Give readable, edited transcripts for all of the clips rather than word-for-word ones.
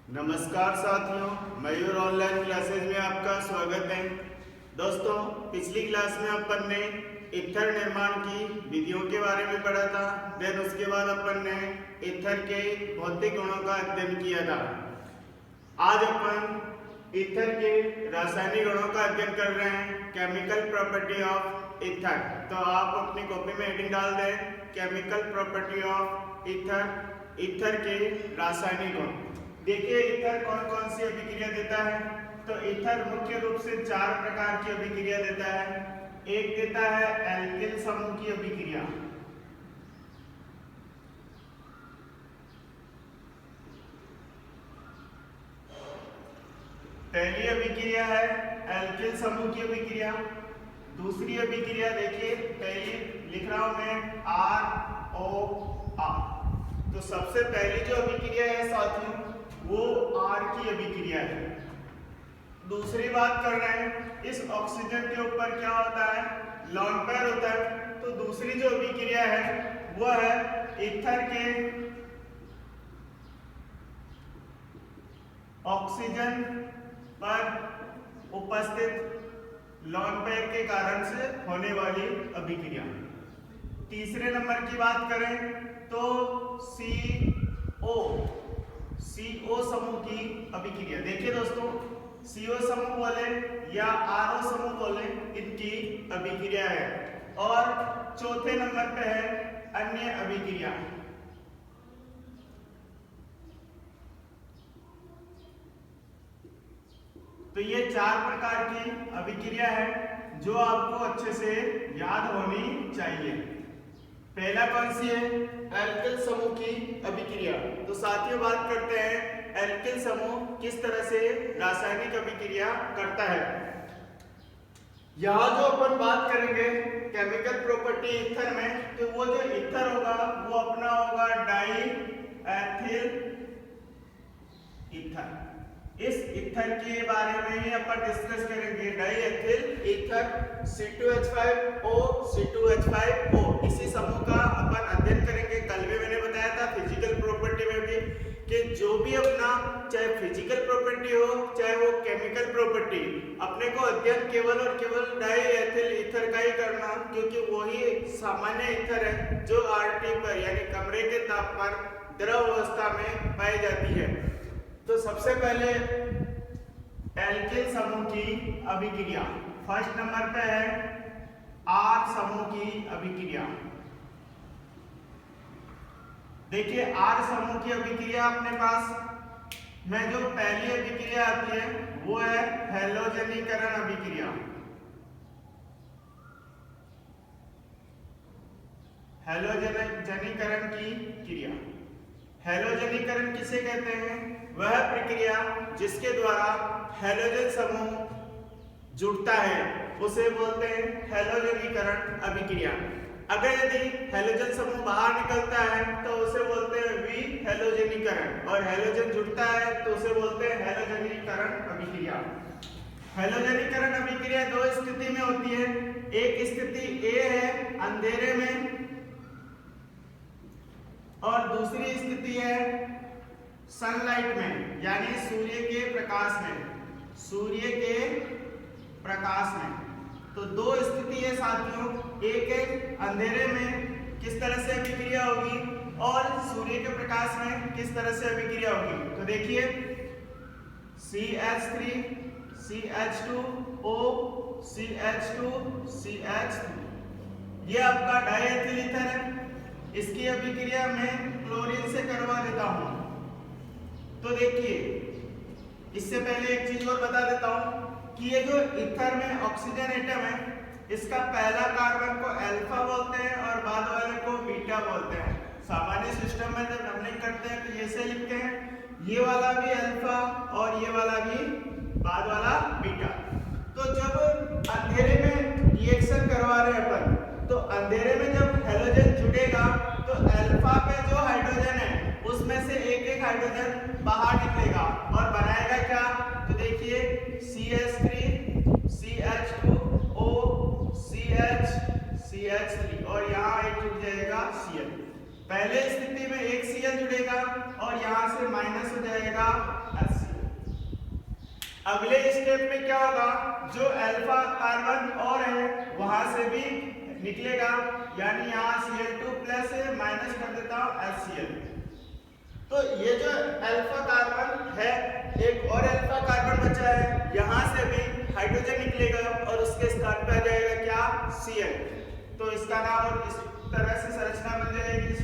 नमस्कार साथियों, मयूर online classes में आपका स्वागत है। दोस्तों, पिछली क्लास में अपन ने ईथर निर्माण की विधियों के बारे में पढ़ा था। देन उसके बाद अपन ने ईथर के भौतिक गुणों का अध्ययन किया था। आज अपन ईथर के रासायनिक गुणों का अध्ययन कर रहे हैं, केमिकल प्रॉपर्टी ऑफ ईथर। तो आप अपनी कॉपी में हेडिंग डाल दें, chemical property of ether, ether के रासायनिक गुण। देखिए ईथर कौन कौन सी अभिक्रिया देता है। तो ईथर मुख्य रूप से 4 प्रकार की अभिक्रिया देता है। एक देता है एल्किल समूह की अभिक्रिया, पहली अभिक्रिया है एल्किल समूह की अभिक्रिया। दूसरी अभिक्रिया देखिए, पहली लिख रहा हूं मैं ROR। तो सबसे पहली जो अभिक्रिया है साथियों वो R की अभिक्रिया है। दूसरी बात कर रहे हैं, इस ऑक्सीजन के ऊपर क्या होता है, लोन पेयर होता है। तो दूसरी जो अभिक्रिया है वो है ईथर के ऑक्सीजन पर उपस्थित लोन पेयर के कारण से होने वाली अभिक्रिया। तीसरे नंबर की बात करें तो CO समूह की अभिक्रिया। देखिए दोस्तों, CO समूह बोले या RO समूह बोले, इनकी अभिक्रिया है। और चौथे नंबर पे है अन्य अभिक्रिया। तो ये 4 प्रकार की अभिक्रिया है जो आपको अच्छे से याद होनी चाहिए। पहला कौन सी है, एल्किल समूह की अभिक्रिया। तो साथियों बात करते हैं एल्किल समूह किस तरह से रासायनिक अभिक्रिया करता है। यहाँ जो अपन बात करेंगे केमिकल प्रॉपर्टी ईथर में, तो वो जो ईथर होगा वो अपना होगा डाई एथिल ईथर। इस ईथर के बारे में ही अपन डिस्कस करेंगे। Die ethyl ether C2H5O C2H5O, इसी समूह का अपन अध्ययन करेंगे। कल भी मैंने बताया था फिजिकल प्रॉपर्टी में भी कि जो भी अपना चाहे फिजिकल प्रॉपर्टी हो चाहे वो केमिकल प्रॉपर्टी, अपने को अध्ययन केवल और केवल डाई एथिल ईथर का ही करना, क्योंकि वही सामान्य ईथर है जो RT पर यानी कमरे के ताप पर द्रव अवस्था में पाई जाती है। तो सबसे पहले एल्किल समूह की अभिक्रिया, फर्स्ट नंबर पे है R समूह की अभिक्रिया। देखिए R समूह की अभिक्रिया अपने पास में जो पहली अभिक्रिया आती है वो है हैलोजनीकरण अभिक्रिया। हैलोजनीकरण की क्रिया। हैलोजनीकरण किसे कहते हैं, वह प्रक्रिया जिसके द्वारा हैलोजन समूह जुड़ता है उसे बोलते हैं हैलोजनीकरण अभिक्रिया। अगर यदि हैलोजन समूह बाहर निकलता है तो उसे बोलते हैं विहैलोजनीकरण, और हैलोजन जुड़ता है तो उसे बोलते हैं हैलोजनीकरण अभिक्रिया। हैलोजनीकरण अभिक्रिया 2 स्थिति में होती है। एक स्थिति A है अंधेरे में, और दूसरी स्थिति है सनलाइट में यानी सूर्य के प्रकाश में। सूर्य के प्रकाश में तो 2 स्थिति है साथियों, एक है अंधेरे में किस तरह से अभिक्रिया होगी और सूर्य के प्रकाश में किस तरह से अभिक्रिया होगी। तो देखिए CH3 CH2O CH2 CH3, ये आपका डाईएथिल ईथर है। इसकी अभिक्रिया मैं क्लोरीन से करवा देता हूं। तो देखिए इससे पहले एक चीज और बता देता हूं कि ये जो ईथर में ऑक्सीजन एटम है, इसका पहला कार्बन को अल्फा बोलते हैं और बाद वाले को बीटा बोलते हैं। सामान्य सिस्टम में जब नंबरिंग करते हैं तो ऐसे लिखते हैं, ये वाला भी अल्फा और ये वाला भी बाद वाला बीटा। तो जब अंधेरे में रिएक्शन करवा रहे हैं अपन, तो अंधेरे में जब हैलोजन जुड़ेगा तो अल्फा पे जो हाइड्रोजन है उसमें से एक हाइड्रोजन बाहर निकलेगा और बनाएगा क्या, तो देखिए CH3 CH2O CH CH3, और यहाँ एक जुड़ जाएगा Cl। पहले स्थिति में एक Cl जुड़ेगा और यहाँ से माइनस हो जाएगा अगले स्टेप में क्या होगा, जो अल्फा कार्बन और है वहां से भी निकलेगा, यानी यहाँ Cl2 प्लस है, माइनस कर देता हूँ HCl। तो ये जो अल्फा कार्बन है, एक और अल्फा कार्बन बचा है, यहाँ से भी हाइड्रोजन निकलेगा और उसके स्थान पे आ जाएगा क्या, Cl। तो इसका नाम और इस तरह से संरचना बन जाएगी।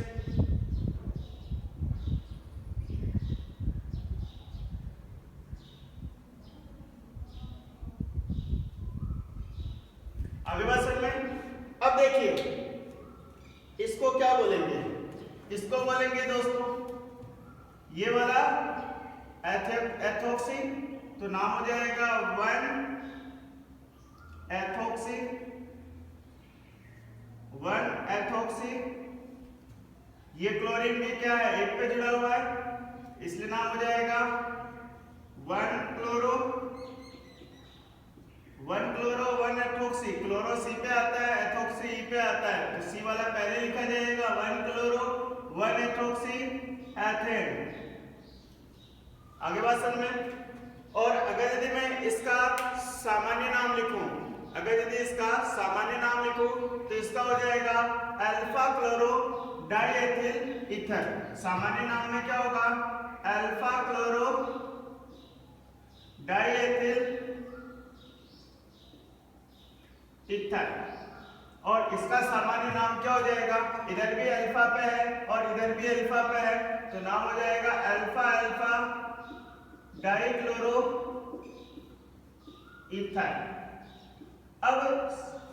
आगे बात समझ में। अब देखिए इसको क्या बोलेंगे, इसको बोलेंगे दोस्तों ये वाला एथोक्सी, तो नाम हो जाएगा 1-एथोक्सी, 1-एथोक्सी। ये क्लोरीन में क्या है, एक पे जुड़ा हुआ है, इसलिए नाम हो जाएगा 1-क्लोरो, 1-क्लोरो 1-एथोक्सी। क्लोरो सी पे आता है, एथोक्सी ई पे आता है, तो सी वाला पहले लिखा जाएगा 1-क्लोरो 1-एथोक्सी एथेन। आगे बात समझ में। और अगर यदि मैं इसका सामान्य नाम लिखूं, अगर यदि इसका सामान्य नाम लिखूं तो इसका हो जाएगा अल्फा क्लोरो डाइएथिल ईथर। सामान्य नाम में क्या होगा, अल्फा क्लोरो डाइएथिल ईथर। और इसका सामान्य नाम क्या हो जाएगा, इधर भी अल्फा पे है और इधर भी अल्फा पे है, तो नाम हो जाएगा अल्फा अल्फा डाइक्लोरो ईथर। अब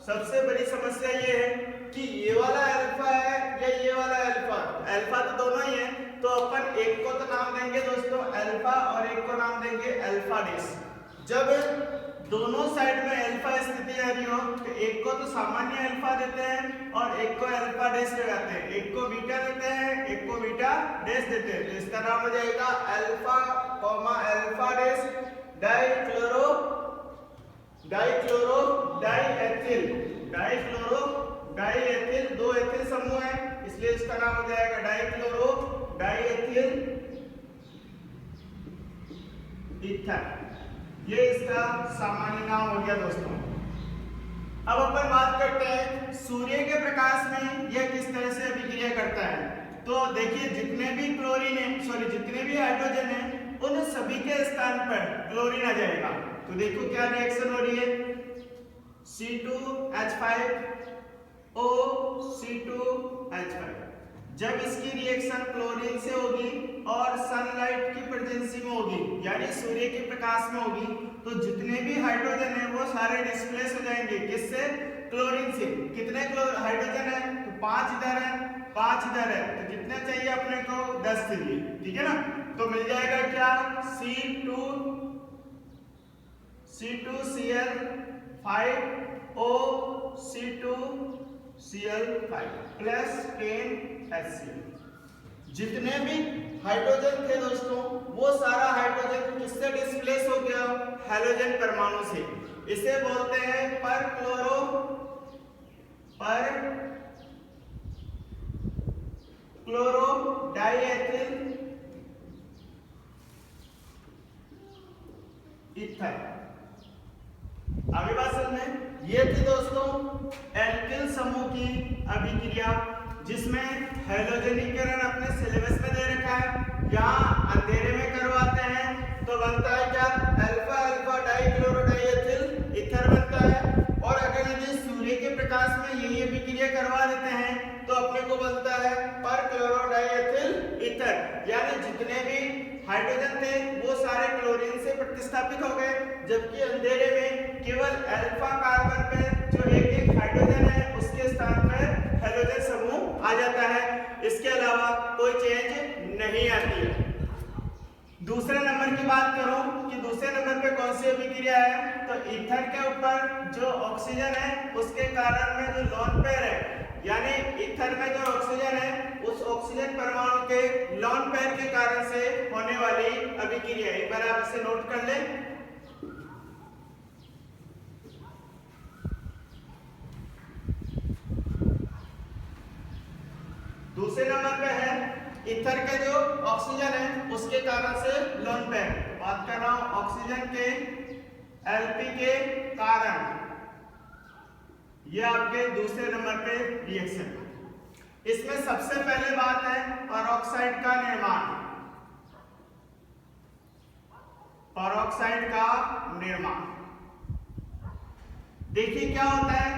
सबसे बड़ी समस्या ये है कि ये वाला अल्फा है या ये वाला अल्फा, अल्फा तो दोनों ही है, तो अपन एक को तो नाम देंगे दोस्तों अल्फा और एक को नाम देंगे अल्फा डेस। जब दोनों साइड में अल्फा स्थिति आ रही हो तो एक को तो सामान्य अल्फा देते हैं और एक को अल्फा डेस लगाते हैं, एक को बीटा देते हैं, एक को बीटा डेस देते हैं, तो इसका नाम हो जाएगा अल्फा अल्फा डेस डाइक्लोरो डाइएथिल, डाइक्लोरो डाइएथिल, दो एथिल समूह है इसलिए इसका नाम हो जाएगा डाइक्लोरो डाइएथिल ईथर। ये इसका सामान्य नाम हो गया दोस्तों। अब अपन बात करते हैं सूर्य के प्रकाश में यह किस तरह से अभिक्रिया करता है। तो देखिए जितने भी क्लोरीन है, जितने भी हाइड्रोजन है, उन सभी के स्थान पर क्लोरीन आ जाएगा। तो देखो क्या रिएक्शन हो रही है, C2H5O C2H5। जब इसकी रिएक्शन क्लोरीन से होगी और सनलाइट की प्रेजेंसी में होगी, यानी सूर्य के प्रकाश में होगी, तो जितने भी हाइड्रोजन है वो सारे डिस्प्लेस हो जाएंगे, किससे, क्लोरीन से। कितने हाइड्रोजन है, तो 5 इधर है, 5 इधर है, तो कितने चाहिए अपने को, 10 चाहिए, ठीक है ना। तो मिल जाएगा क्या, C2Cl5O C2Cl5 प्लस 10HCl। जितने भी हाइड्रोजन थे दोस्तों वो सारा हाइड्रोजन किससे डिस्प्लेस हो गया, हैलोजन परमाणु से। इसे बोलते हैं पर क्लोरो डाइएथिल ईथर। आगे बात समझ में। ये थी दोस्तों एल्किल समूह की अभिक्रिया, जिसमें हैलोजनीकरण अपने सिलेबस में दे रखा है, यहाँ अंधेरे में करवाते हैं तो बनता है क्या, alpha alpha dichloro diethyl ether बनता है। और अगर यदि सूर्य के प्रकाश में यही अभिक्रिया करवा देते हैं तो अपने को बनता है पर क्लोरो डाइएथिल ईथर। यानी जितने भी हाइड्रोजन थे वो सारे क्लोरीन से प्रतिस्थापित हो गए, जबकि अंधेरे में केवल अल्फा कार्बन पे जो एक हाइड्रोजन है उसके स्थान पर हैलोजन समूह आ जाता है। इसके अलावा कोई चेंज नहीं आती है। दूसरे नंबर की बात करूं कि दूसरे नंबर पे कौन सी अभिक्रिया है, तो ईथर के ऊपर जो ऑक्सीजन है उसके कारण में जो लोन पेयर है, यानी ईथर में जो ऑक्सीजन है उस ऑक्सीजन परमाणु के लोन पेयर के कारण से होने वाली अभिक्रिया। एक बार आप इसे नोट कर लें। दूसरे नंबर पे है ईथर के जो ऑक्सीजन है उसके कारण से लोन पेयर। बात कर रहा हूं ऑक्सीजन के Lp के कारण, ये आपके दूसरे नंबर पे रिएक्शन। इसमें सबसे पहले बात है पेरोक्साइड का निर्माण। पेरोक्साइड का निर्माण देखिए क्या होता है,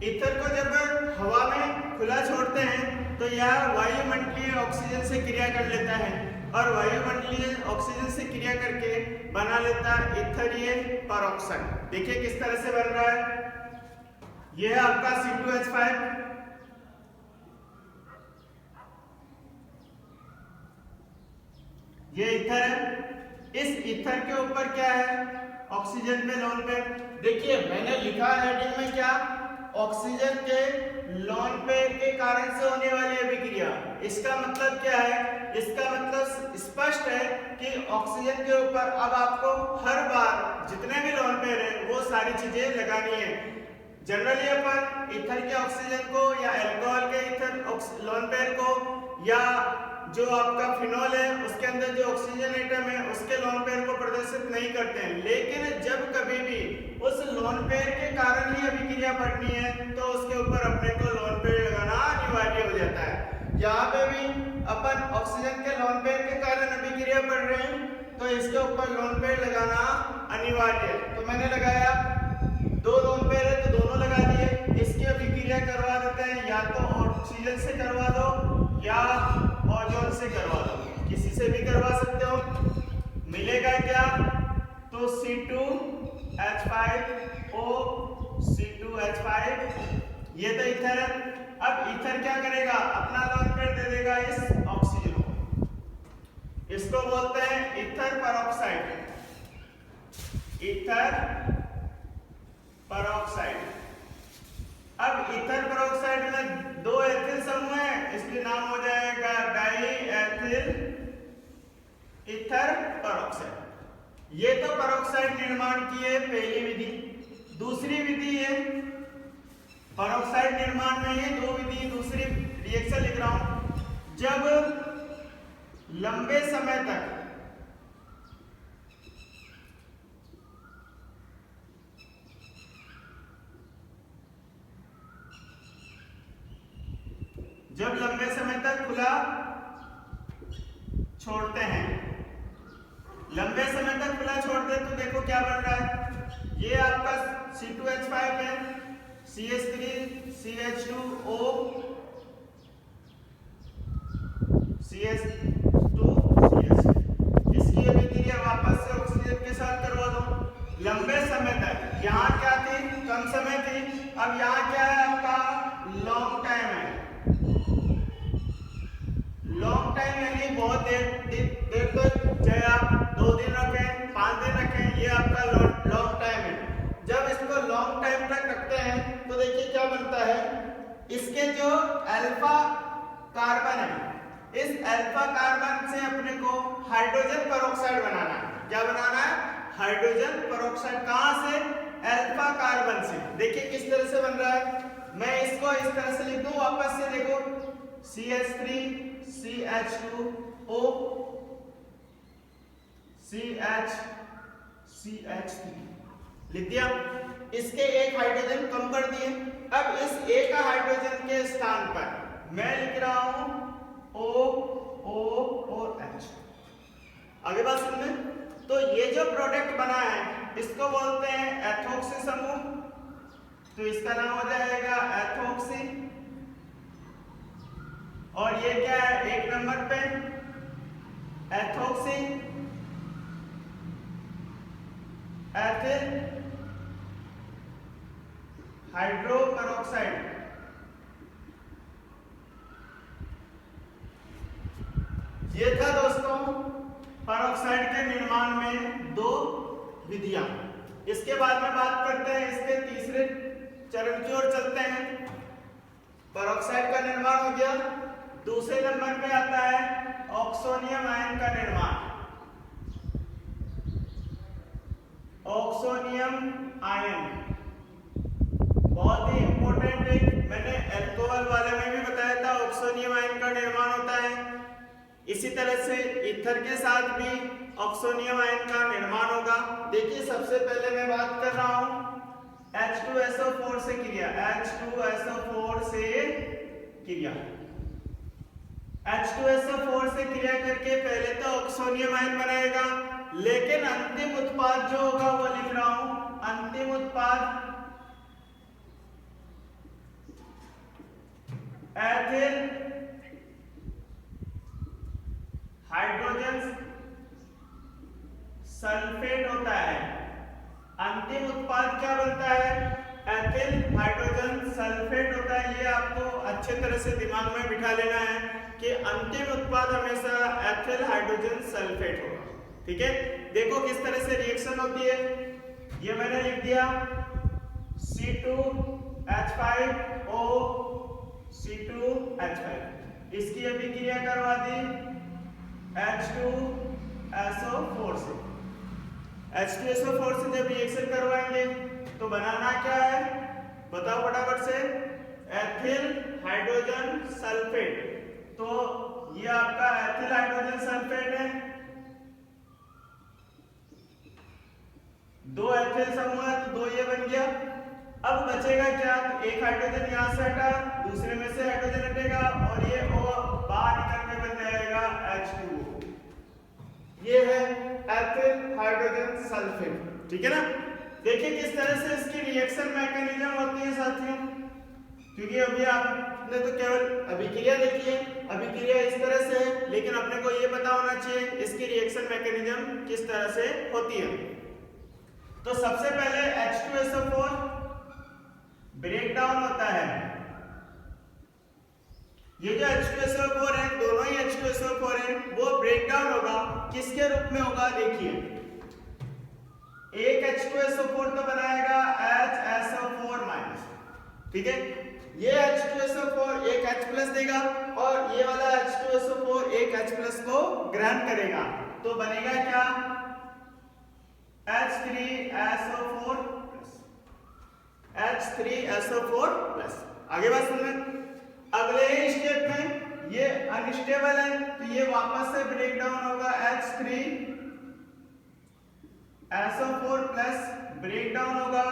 ईथर को जब हवा में खुला छोड़ते हैं तो यह वायुमंडलीय ऑक्सीजन से क्रिया कर लेता है और वायुमंडलीय ऑक्सीजन से क्रिया करके बना लेता है ईथरीय पेरोक्साइड। देखिए किस तरह से बन रहा है, यह है आपका C2H5, ये ईथर है। इस ईथर के ऊपर क्या है, ऑक्सीजन पे लोन पेयर। देखिए मैंने लिखा हेडिंग में क्या, ऑक्सीजन के लोन पेयर के कारण से होने वाली अभिक्रिया। इसका मतलब क्या है, इसका मतलब स्पष्ट है कि ऑक्सीजन के ऊपर अब आपको हर बार जितने भी लोन पेयर है वो सारी चीजें लगानी है। जनरली अपन ईथर के ऑक्सीजन को या अल्कोहल के ईथर लोन पेयर को या जो आपका फिनॉल है उसके अंदर जो ऑक्सीजन एटम है उसके लोन पेयर को प्रदर्शित नहीं करते हैं, लेकिन जब कभी भी उस लोन पेयर के कारण ही अभिक्रिया बढ़नी है तो उसके ऊपर अपने को लोन पेयर लगाना अनिवार्य हो जाता है। यहाँ पे भी अपन ऑक्सीजन के लोन पेयर के कारण अभिक्रिया बढ़ रहे हैं तो इसके ऊपर लोन पेयर लगाना अनिवार्य है। तो मैंने लगाया, दो लोन पेयर है तो दोनों लगा दिए। इसकी अभिक्रिया करवा देते हैं, या तो ऑक्सीजन से करवा दो या ओजोन से करवा दो, किसी से भी करवा सकते हो। मिलेगा क्या, तो C2H5O C2H5, ये तो ईथर है। अब ईथर क्या करेगा, अपना लोन पेयर दे देगा इस ऑक्सीजन को, इसको बोलते हैं ईथर पेरोक्साइड। Ether peroxide. अब ईथर पेरोक्साइड में दो एथिल समूह है, इसलिए नाम हो जाएगा डाई एथिल ईथर पेरोक्साइड। ये तो पेरोक्साइड निर्माण की है पहली विधि। दूसरी विधि है पेरोक्साइड निर्माण में, ये दो विधि, दूसरी रिएक्शन लिख रहा हूं। जब लंबे समय तक खुला छोड़ते हैं, लंबे समय तक खुला छोड़ते हैं तो देखो क्या बन रहा है, ये आपका C2H5 है, CH3 CH2O CH2 CH। इसकी अभिक्रिया वापस से ऑक्सीजन के साथ करवा दो। लंबे समय तक, यहाँ क्या थी, कम समय थी, अब यहाँ क्या है आपका लॉन्ग टाइम है। लॉन्ग टाइम यानी बहुत देर तक, चाहे आप 2 दिन रखें 5 दिन रखें, ये आपका लॉन्ग टाइम है। जब इसको लॉन्ग टाइम तक रखते हैं तो देखिए क्या बनता है, इसके जो अल्फा कार्बन है, इस अल्फा कार्बन से अपने को हाइड्रोजन पेरोक्साइड बनाना है। क्या बनाना है, हाइड्रोजन पेरोक्साइड। कहां से, अल्फा कार्बन से। देखिए किस तरह से बन रहा है, मैं इसको इस तरह से लिख दूं, वापस से देखो CH3 CH2O CH3 लिख दिया। इसके एक हाइड्रोजन कम कर दिए। अब इस एक हाइड्रोजन के स्थान पर मैं लिख रहा हूं O O और H। आगे बात सुनने, तो ये जो प्रोडक्ट बना है इसको बोलते हैं एथोक्सी समूह, तो इसका नाम हो जाएगा एथोक्सी। और ये क्या है, एक नंबर पे एथोक्सी एथिल हाइड्रोपेरोक्साइड। ये था दोस्तों पेरोक्साइड के निर्माण में दो विधियां। इसके बाद में बात करते हैं, इसके तीसरे चरण की ओर चलते हैं। पेरोक्साइड का निर्माण हो गया, दूसरे नंबर पे आता है ऑक्सोनियम आयन का निर्माण। ऑक्सोनियम आयन बहुत ही इंपॉर्टेंट है, मैंने अल्कोहल वाले में भी बताया था ऑक्सोनियम आयन का निर्माण होता है। इसी तरह से ईथर के साथ भी ऑक्सोनियम आयन का निर्माण होगा। देखिए सबसे पहले मैं बात कर रहा हूं H2SO4 से क्रिया, H2SO4 से क्रिया, H2SO4 से क्रिया करके पहले तो ऑक्सोनियम आयन बनाएगा, लेकिन अंतिम उत्पाद जो होगा वो लिख रहा हूं, अंतिम उत्पाद एथिल हाइड्रोजन सल्फेट होता है। अंतिम उत्पाद क्या बनता है? एथिल हाइड्रोजन सल्फेट होता है। ये आपको अच्छे तरह से दिमाग में बिठा लेना है कि अंतिम उत्पाद हमेशा एथिल हाइड्रोजन सल्फेट होगा। ठीक है, देखो किस तरह से रिएक्शन होती है। ये मैंने लिख दिया C2H5O C2H5, इसकी अभिक्रिया करवा दी H2SO4 से। H2SO4 से जब रिएक्शन करवाएंगे तो बनाना क्या है बताओ फटाफट से, एथिल हाइड्रोजन सल्फेट। तो ये आपका एथिल हाइड्रोजन सल्फेट है, दो एथिल समूह है तो दो ये बन गया। अब बचेगा क्या? तो एक हाइड्रोजन यहां से हटा, दूसरे में से हाइड्रोजन हटेगा और ये O बाहर निकल के बन जाएगा H2O। ये है एथिल हाइड्रोजन सल्फेट। ठीक है ना। देखिए किस तरह से इसकी रिएक्शन मैकेनिज्म होती है साथियों, क्योंकि अभी आपने तो केवल अभिक्रिया देखी है, अभिक्रिया इस तरह से है, लेकिन अपने को ये पता होना चाहिए इसकी रिएक्शन मैकेनिज्म किस तरह से होती है। तो सबसे पहले H2SO4 ब्रेक डाउन होता है। ये जो H2SO4 है, दोनों ही H2SO4 है, वो ब्रेक डाउन होगा। किसके रूप में होगा? देखिए एक H2SO4 तो बनाएगा HSO4-। ठीक है, ये H2SO4 एक H+ देगा और ये वाला H2SO4 एक H+ को ग्रहण करेगा, तो बनेगा क्या? H3SO4+, H3SO4+। आगे बात सुनना, अगले ही स्टेप में ये अनस्टेबल है तो ये वापस से ब्रेक डाउन होगा, H3SO4+, ब्रेक डाउन होगा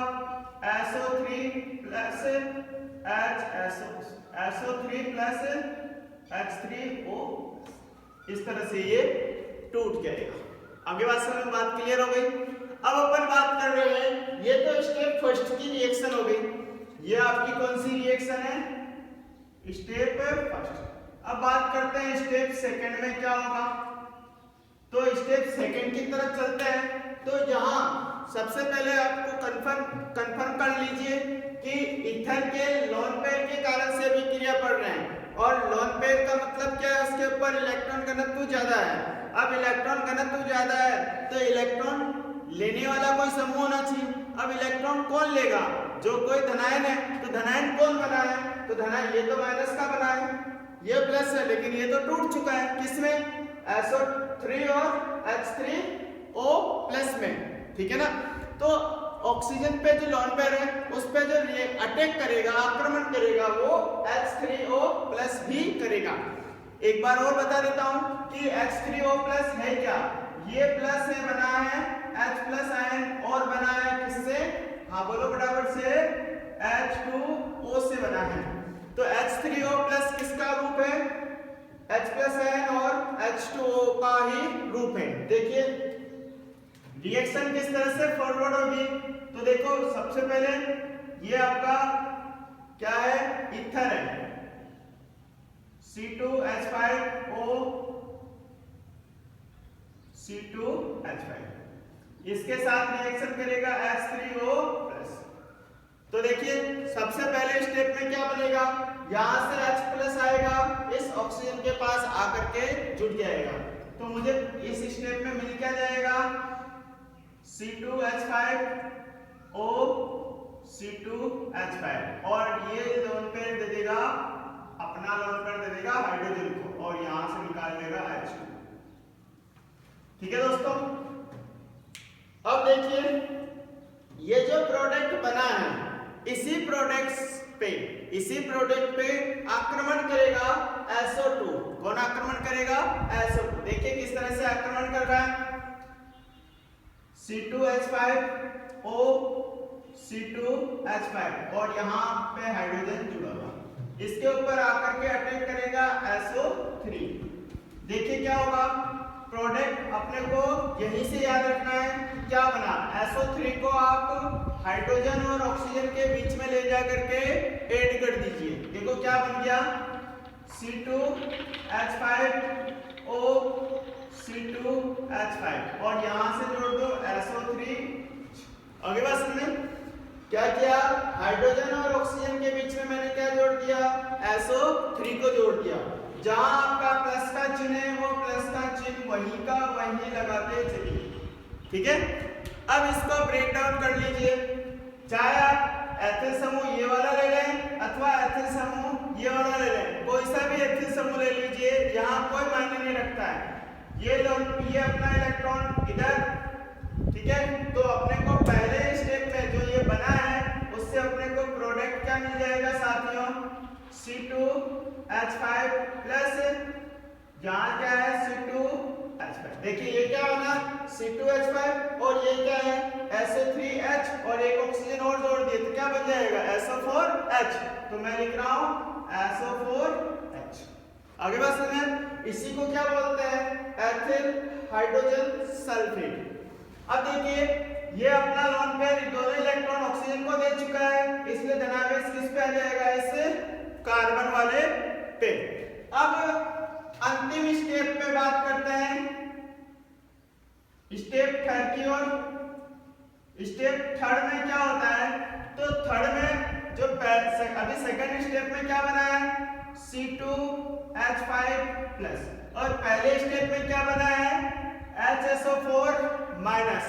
SO3+H3O। इस तरह से ये टूट जाएगा। आगे बात समझ, बात क्लियर हो गई। अब अपन बात कर रहे हैं, ये तो स्टेप फर्स्ट की रिएक्शन हो गई। ये आपकी कौन सी रिएक्शन है? Step first. अब बात करते हैं स्टेप सेकंड में क्या होगा। तो स्टेप सेकंड की तरफ चलते हैं। तो यहाँ सबसे पहले आपको कंफर्म कर लीजिए कि ईथर के लोन पेयर के कारण से अभिक्रिया पड़ रहे हैं, और लोन पेयर का मतलब क्या है? उसके ऊपर इलेक्ट्रॉन घनत्व ज्यादा है। अब इलेक्ट्रॉन घनत्व ज्यादा है तो इलेक्ट्रॉन लेने वाला कोई समूह होना चाहिए। अब इलेक्ट्रॉन कौन लेगा? जो कोई धनायन है, तो धनायन कौन बना है? तो धनायन ये तो माइनस का बना है, ये प्लस है, लेकिन ये तो टूट चुका है। किसमें? SO3 और H3O+ में। ठीक है ना। तो ऑक्सीजन पे जो लोन पेयर है उस पे जो अटैक करेगा, आक्रमण करेगा, वो H3O+ भी करेगा। एक बार और बता देता हूं कि H3O+ है क्या? ये प्लस है, बना है H+ आयन, और बना है किससे? हाँ बोलो फटाफट से, H2O से बना है। तो H3O+ किसका रूप है? H+ आयन और H2O का ही रूप है। देखिए रिएक्शन किस तरह से फॉरवर्ड होगी। तो देखो सबसे पहले ये आपका क्या है? ईथर है, C2H5O C2H5, इसके साथ रिएक्शन करेगा H3O+। तो देखिए सबसे पहले स्टेप में क्या बनेगा? यहां से H+ आएगा, इस ऑक्सीजन के पास आकर के जुड़ जाएगा। तो मुझे इस स्टेप में मिल क्या जाएगा? C2H5O C2H5, और ये लोन पेयर दे देगा, अपना लोन पेयर दे देगा हाइड्रोजन को, और यहां से निकाल लेगा H2। ठीक है दोस्तों। अब देखिए ये जो प्रोडक्ट बना है, इसी प्रोडक्ट पे आक्रमण करेगा SO2। कौन आक्रमण करेगा? SO2। देखिए किस तरह से आक्रमण कर रहा है। C2H5O C2H5 और यहाँ पे हाइड्रोजन जुड़ा हुआ, इसके ऊपर आकर के अटैक करेगा SO3। देखिए क्या होगा, प्रोडक्ट अपने को यहीं से याद रखना है क्या बना, SO3 को आप हाइड्रोजन और ऑक्सीजन के बीच में ले जा करके ऐड कर दीजिए। देखो क्या बन गया, C2H5O C2H5 और यहाँ से जोड़ दो SO3। आगे बात समझ, क्या किया, हाइड्रोजन और ऑक्सीजन के बीच में मैंने क्या जोड़ दिया, SO3 को जोड़ दिया। जहां आपका प्लस का चिन्ह है वो प्लस का चिन्ह वही का वही लगाते चलिए, ठीक है। अब इसको ब्रेक डाउन कर लीजिए, चाहे आप एथिल समूह ये वाला ले लें अथवा एथिल समूह ये वाला ले लें, कोई सा भी एथिल समूह ले लीजिए, यहाँ कोई मायने नहीं रखता है। ये अपना इलेक्ट्रॉन इधर, ठीक है। तो अपने को पहले स्टेप में जो ये बना है उससे अपने को प्रोडक्ट क्या मिल जाएगा साथियों, C2H5 प्लस यहाँ क्या है C2H5। देखिए ये क्या बना, C2H5 और ये क्या है SO3H और एक ऑक्सीजन और जोड़ दिए तो क्या बन जाएगा SO4H। तो मैं लिख रहा हूँ SO4H। आगे बात समझें, इसी को क्या बोलते हैं, एथिल हाइड्रोजन सल्फेट। अब देखिए ये अपना लोन पेयर दोनों इलेक्ट्रॉन ऑक्सीजन को दे चुका है, इसलिए धनावेश किस पे आ जाएगा, इस कार्बन वाले पे। अब अंतिम स्टेप पे बात करते हैं, स्टेप थर्ड की ओर। स्टेप थर्ड में क्या होता है, तो थर्ड में जो अभी सेकंड स्टेप में क्या बना है C2H5 प्लस, और पहले स्टेप में क्या बना है HSO4 माइनस।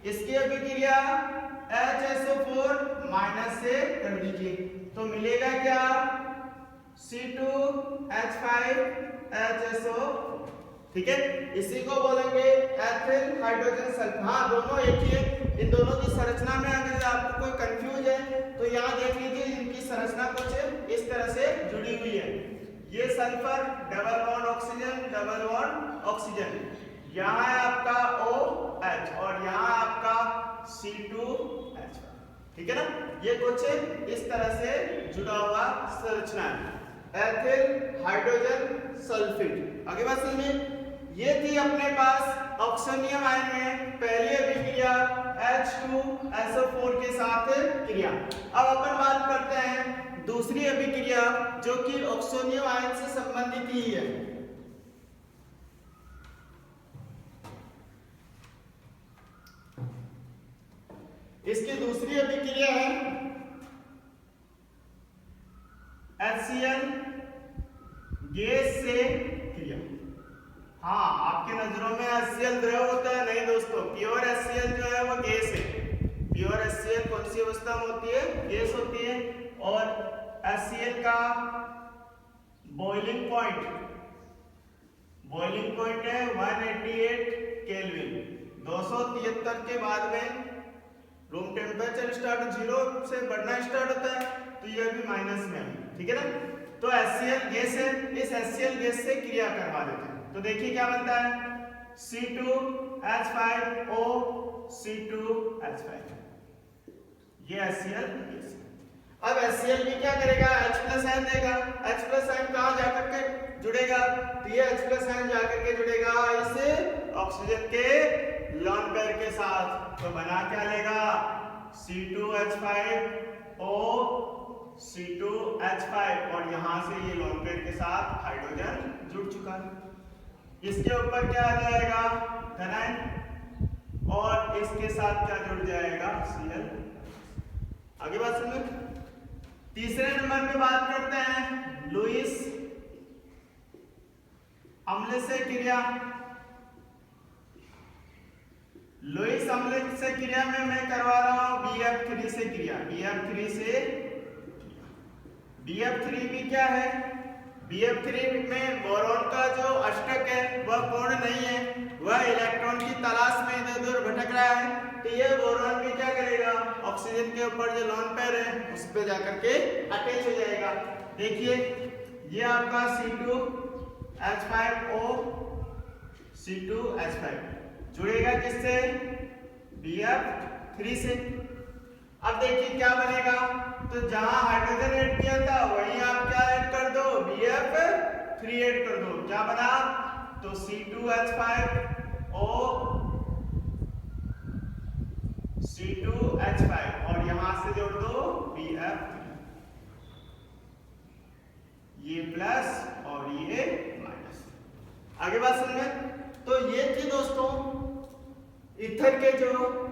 इसकी अभिक्रिया HSO4 माइनस से कर दीजिए तो मिलेगा क्या C2H5 HSO, ठीक है। इसी को बोलेंगे एथिल हाइड्रोजन सल्फेट। हाँ दोनों एक ही है, इन दोनों की संरचना में अगर आपको कोई कंफ्यूज है तो यहाँ देख लीजिए, इनकी संरचना कुछ इस तरह से जुड़ी हुई है। ये sulphur double bond oxygen double bond oxygen, यहाँ है आपका OH और यहाँ आपका C2H, ठीक है ना। ये कुछ इस तरह से जुड़ा हुआ संरचना है एथिल हाइड्रोजन सल्फेट। आगे बात समझिए, ये थी अपने पास ऑक्सीनियम आयन में पहली अभिक्रिया H2SO4 के साथ क्रिया। अब अपन बात करते हैं दूसरी अभिक्रिया जो कि ऑक्सीनियम आयन से संबंधित ही है। इसकी दूसरी अभिक्रिया है HCl गैस से क्रिया। हाँ आपके नजरों में HCl द्रव होता है, नहीं दोस्तों, प्योर HCl जो है वो गैस है। प्योर HCl कौन सी अवस्था में होती है, गैस होती है। और HCl का बॉइलिंग पॉइंट है 188 केल्विन। 273 के बाद में रूम टेम्परेचर स्टार्ट 0 से बढ़ना स्टार्ट होता है, तो ये भी माइनस में है, ठीक है ना। तो HCl गैस है, इस HCl गैस से क्रिया करवा देते हैं तो देखिए क्या बनता है C2H5O C2H5, ये HCl गैस। अब HCl भी क्या करेगा, H+ आयन देगा। H+ आयन कहाँ जाकर के जुड़ेगा, तो ये H+ आयन जाकर के जुड़ेगा इस ऑक्सीजन के लोन पेयर के साथ, तो बना क्या लेगा C2H5O C2H5 और यहाँ से ये लोन पेयर के साथ हाइड्रोजन जुड़ चुका है। इसके ऊपर क्या आ जाएगा धनायन और इसके साथ क्या जुड़ जाएगा Cl। आगे बात समझो, तीसरे नंबर पे बात करते हैं लुईस अम्ल से क्रिया। लुईस अम्ल से क्रिया में मैं करवा रहा हूं BF3 से क्रिया। BF3 भी क्या है, BF3 में बोरॉन का जो अष्टक है वह पूर्ण नहीं है, वह इलेक्ट्रॉन की तलाश में इधर उधर भटक रहा है। तो ये बोरॉन भी क्या करेगा, ऑक्सीजन के ऊपर जो लोन पेयर है उस पे जाकर के अटैच हो जाएगा। देखिए ये आपका C2H5O C2H5 जुड़ेगा किससे, BF3 से। अब देखिए क्या बनेगा, तो जहां हाइड्रोजन ऐड किया था वहीं आप क्या ऐड कर दो, BF3 ऐड कर दो। क्या बना, तो C2H5O C2H5 और यहां से जोड़ दो BF3, ये प्लस और ये माइनस। आगे बात समझ में। तो ये थी दोस्तों ईथर के जो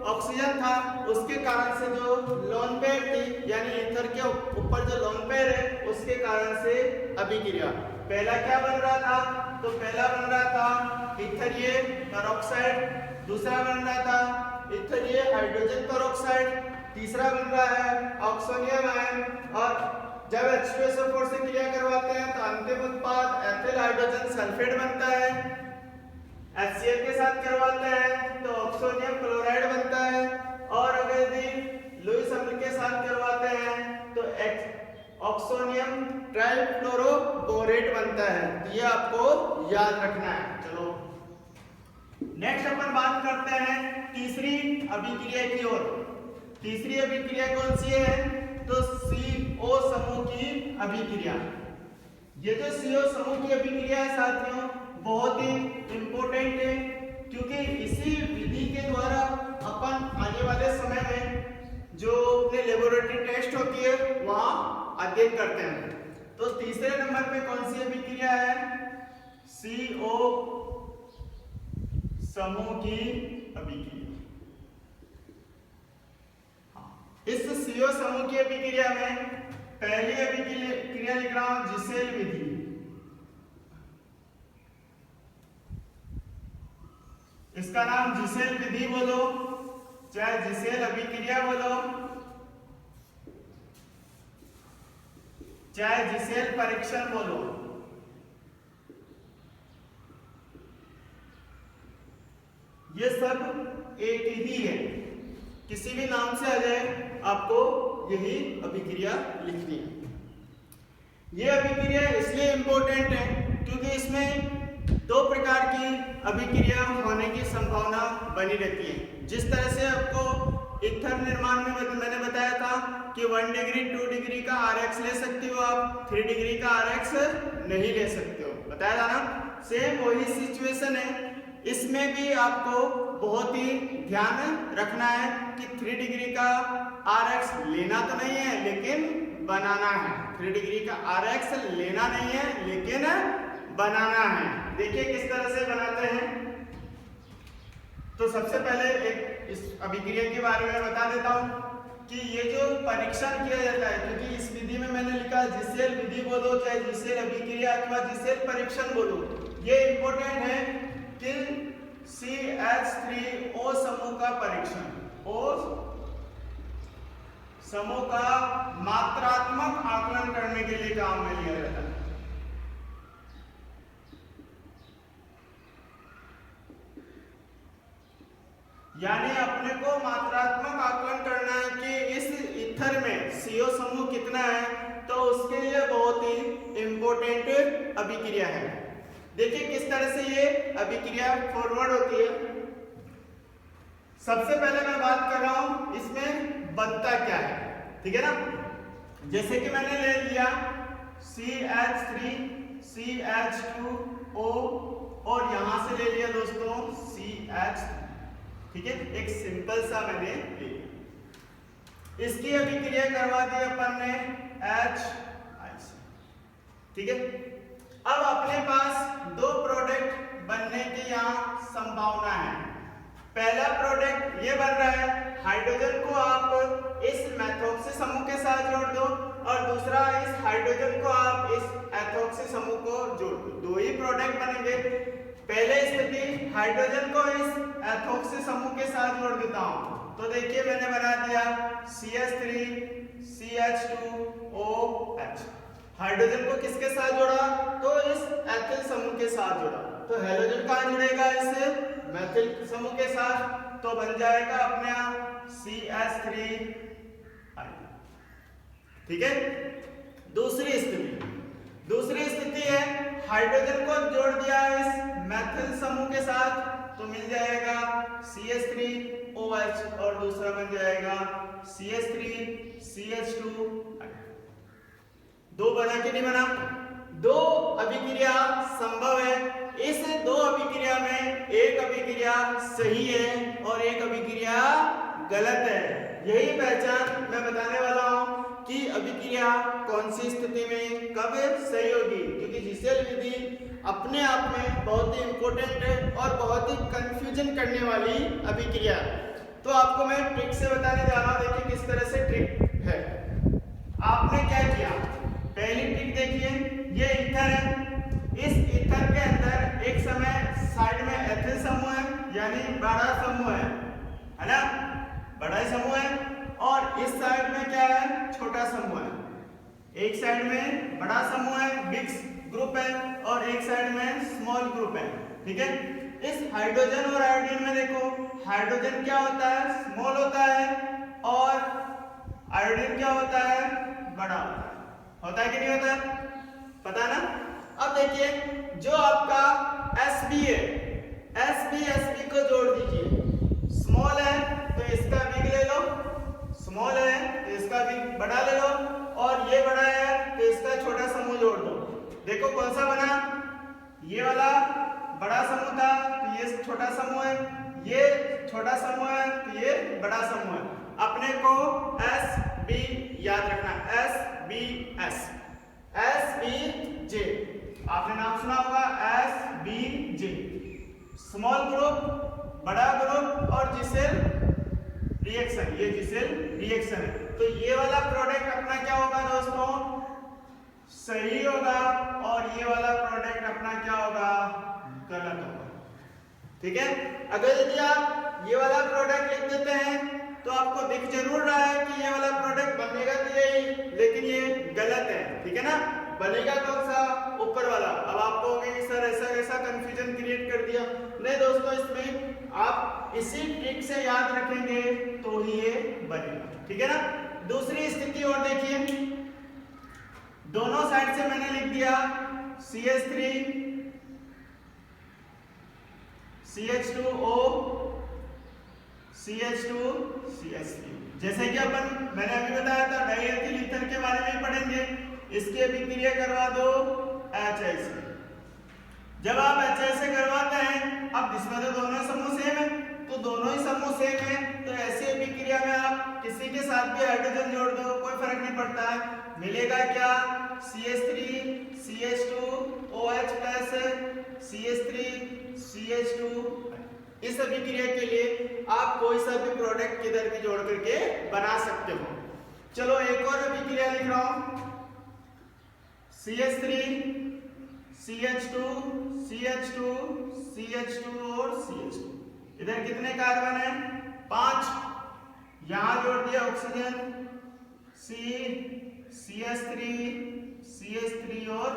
ऑक्सीजन था उसके कारण से जो लोन पेयर थी, यानी ईथर के ऊपर जो लोन पेयर है उसके कारण से अभिक्रिया। पहला क्या बन रहा था, तो पहला बन रहा था ईथर ये पेरोक्साइड, दूसरा बन रहा था ईथर ये हाइड्रोजन पेरोक्साइड, तीसरा बन रहा है ऑक्सोनियम आयन। और जब H2SO4 से क्रिया करवाते हैं तो अंतिम उत्पाद एथिल हाइड्रोजन सल्फेट बनता है। HCl के साथ करवाते हैं तो ऑक्सोनियम क्लोराइड बनता है। और अगर यदि लुईस अम्ल के साथ करवाते हैं तो ऑक्सोनियम ट्राइफ्लोरोबोरेट बनता है। तो ये आपको याद रखना है। चलो नेक्स्ट अपन बात करते हैं तीसरी अभिक्रिया की ओर। तीसरी अभिक्रिया कौन सी है, तो CO समूह की अभिक्रिया। ये जो CO समूह की अभिक्रिया है साथियों बहुत ही इंपॉर्टेंट है, क्योंकि इसी विधि के द्वारा अपन आने वाले समय में जो अपने लेबोरेटरी टेस्ट होती है वहां अध्ययन करते हैं। तो तीसरे नंबर पे कौन सी अभिक्रिया है, CO समूह की अभिक्रिया। इस CO समूह की अभिक्रिया में पहली अभिक्रिया लिख रहा हूं जिसेल विधि। इसका नाम जिसेल विधि बोलो, चाहे जिसेल अभिक्रिया बोलो, चाहे जिसेल परीक्षण बोलो। ये सब एक ही है, किसी भी नाम से आ जाए आपको यही अभिक्रिया लिखनी है। ये अभिक्रिया इसलिए इंपॉर्टेंट है क्योंकि इसमें दो प्रकार की अभिक्रिया होने की संभावना बनी रहती है। जिस तरह से आपको ईथर निर्माण में मैंने बताया था कि 1 डिग्री 2 डिग्री का RX ले सकते हो आप, 3 डिग्री का RX नहीं ले सकते हो, बताया था ना। सेम वही सिचुएशन है, इसमें भी आपको बहुत ही ध्यान रखना है कि 3 डिग्री का RX लेना तो नहीं है लेकिन बनाना है। 3 डिग्री का RX लेना नहीं है लेकिन बनाना है। देखिए किस तरह से बनाते हैं। तो सबसे पहले एक इस अभिक्रिया के बारे में बता देता हूं कि ये जो परीक्षण किया जाता है, क्योंकि इस विधि में मैंने लिखा जिसेल विधि बोलो, चाहे जिसेल अभिक्रिया अथवा जिसेल परीक्षण बोलो, ये इंपॉर्टेंट है कि CH3O समूह का परीक्षण, O समूह का मात्रात्मक आकलन करने के लिए काम में लिया जाता है। यानी अपने को मात्रात्मक आकलन करना है कि इस ईथर में CO समूह कितना है, तो उसके लिए बहुत ही इंपॉर्टेंट अभिक्रिया है। देखिए किस तरह से ये अभिक्रिया फॉरवर्ड होती है। सबसे पहले मैं बात कर रहा हूं इसमें बनता क्या है, ठीक है ना। जैसे कि मैंने ले लिया CH3 CH2O और यहां से ले लिया दोस्तों CH3, ठीक है। एक सिंपल सा मैंने ले लिया, इसकी अभिक्रिया करवा दी अपन ने HIC, ठीक है। अब अपने पास दो प्रोडक्ट बनने की यहाँ संभावना है। पहला प्रोडक्ट ये बन रहा है, हाइड्रोजन को आप इस मेथॉक्सी समूह के साथ जोड़ दो और दूसरा इस हाइड्रोजन को आप इस एथॉक्सी समूह को जोड़ दो, दो ही प्रोडक्ट बनेंगे। पहले स्थिति हाइड्रोजन को इस एथॉक्सी समूह के साथ जोड़ देता हूं, तो देखिए मैंने बना दिया CH3 CH2OH। हाइड्रोजन को किसके साथ जोड़ा, तो इस एथिल समूह के साथ जोड़ा। तो हैलोजन कहां जुड़ेगा, इस मेथिल समूह के साथ, तो बन जाएगा अपने आप CH3, ठीक है। दूसरी स्थिति है हाइड्रोजन को जोड़ दिया इस मेथिल समूह के साथ तो मिल जाएगा CH3OH और दूसरा बन जाएगा CH3CH2। दो बना कि नहीं बना? दो अभिक्रिया संभव है। इस दो अभिक्रिया में एक अभिक्रिया सही है और एक अभिक्रिया गलत है। यही पहचान मैं बताने वाला हूं कि अभिक्रिया कौन सी स्थिति में कब सही होगी, क्योंकि जिसेल विधि अपने आप में बहुत ही इंपॉर्टेंट है और बहुत ही कंफ्यूजन करने वाली अभिक्रिया। तो आपको मैं ट्रिक से बताने जा रहा हूं। देखिए किस तरह से ट्रिक है। आपने क्या किया, पहली ट्रिक देखिए, ये ईथर है। इस ईथर के अंदर एक समय साइड में एथिल समूह है, यानी बड़ा समूह है ना, बड़ा ही समूह है, और इस साइड में क्या है, छोटा समूह है। एक साइड में बड़ा समूह है, बिग ग्रुप है, और एक साइड में स्मॉल ग्रुप है। ठीक है। इस हाइड्रोजन और आयोडीन में देखो, हाइड्रोजन क्या होता है, स्मॉल होता है, और आयोडीन क्या होता है, बड़ा होता है कि नहीं होता है, पता ना। अब देखिए जो आपका Sb है, Sb को जोड़ दीजिए। स्मॉल है तो इसका बिग ले लो, स्मॉल है तो इसका बिग बड़ा ले लो, और ये बड़ा है तो इसका छोटा समूह जोड़ दो। देखो कौन सा बना, ये वाला बड़ा समूह था तो ये छोटा समूह है, ये छोटा समूह है तो ये बड़ा समूह है। अपने को Sb याद रखना, SBS, SBJ, आपने नाम सुना होगा SBJ, स्मॉल ग्रुप, बड़ा ग्रुप और जिसेल रिएक्शन, ये जिसेल रिएक्शन है। तो ये वाला प्रोडक्ट अपना क्या होगा दोस्तों, सही होगा, और ये वाला प्रोडक्ट अपना क्या होगा, गलत होगा। ठीक है। अगर यदि आप ये वाला प्रोडक्ट लिख देते हैं तो आपको दिख जरूर रहा है कि ये वाला प्रोडक्ट बनेगा तो यही, लेकिन ये गलत है। ठीक है ना। बनेगा कौन सा, ऊपर वाला। अब आप कहोगे कि सर ऐसा कैसा कंफ्यूजन क्रिएट कर दिया। नहीं दोस्तों, इसमें आप इसी ट्रिक से याद रखेंगे तो ही ये बनेगा। ठीक है ना। दूसरी स्थिति और देखिए, दोनों साइड से मैंने लिख दिया CH3 CH2O CH2 CH3। जैसे कि मैंने अभी बताया था डाइएथिल ईथर के बारे में पढ़ेंगे। इसकी अभिक्रिया करवा दो HI से। जब आप HI से करवाते हैं, अब इसमें तो दोनों समूह सेम है, तो दोनों ही समूह सेम है, तो ऐसी अभिक्रिया में आप किसी के साथ भी हाइड्रोजन जोड़ दो, कोई फर्क नहीं पड़ता है। मिलेगा क्या, CH3 CH2OH plus CH3 CH2। इस अभिक्रिया के लिए आप कोई सा भी प्रोडक्ट किधर भी जोड़ करके बना सकते हो। चलो एक और अभिक्रिया लिख रहा हूं, CH3 CH2 CH2 CH2 और CH2। इधर कितने कार्बन है, 5। यहां जोड़ दिया ऑक्सीजन CH3 CH3 और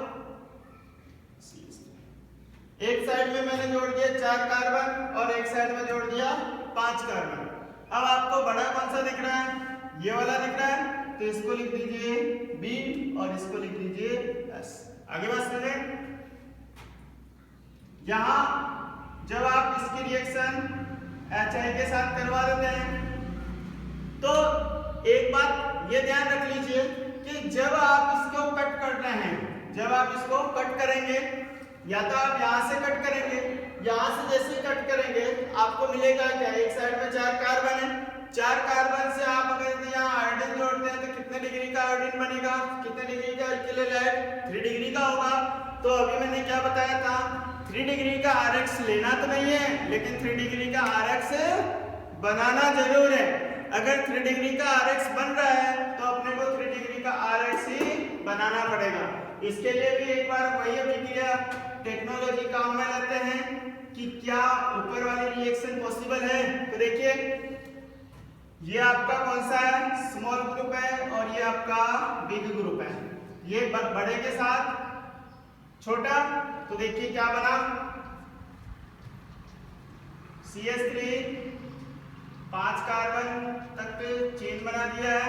CH3। एक साइड में मैंने जोड़ दिया 4 कार्बन और एक साइड में जोड़ दिया 5 कार्बन। अब आपको बड़ा कौन सा दिख रहा है, ये वाला दिख रहा है, तो इसको लिख दीजिए B और इसको लिख दीजिए S। आगे बात करें, यहां जब आप इसकी रिएक्शन HI के साथ करवा देते हैं तो एक बात ये ध्यान रख लीजिए कि जब आप इसको कट कर रहे हैं, जब आप इसको कट करेंगे, या तो आप यहां से कट करेंगे, यहां से जैसे ही कट करेंगे आपको मिलेगा क्या, एक साइड में 4 कार्बन है, 4 कार्बन से आप अगर यहाँ आयोडीन जोड़ते हैं तो कितने डिग्री का आयोडीन बनेगा, कितने डिग्री का अल्किल हैलाइड, 3 डिग्री का होगा। तो अभी मैंने क्या बताया था, 3 डिग्री का RX लेना तो नहीं है, लेकिन 3 डिग्री का RX बनाना जरूर है। अगर 3 डिग्री का RX बन रहा है तो अपने को 3 डिग्री का RX ही बनाना पड़ेगा। इसके लिए भी एक बार वही अभिक्रिया टेक्नोलॉजी काम में लेते हैं कि क्या ऊपर वाली रिएक्शन पॉसिबल है। तो देखिए ये आपका कौन सा है, स्मॉल ग्रुप है, और ये आपका बिग ग्रुप है, ये बड़े के साथ छोटा। तो देखिए क्या बना, CH3 5 कार्बन तक चेन बना दिया है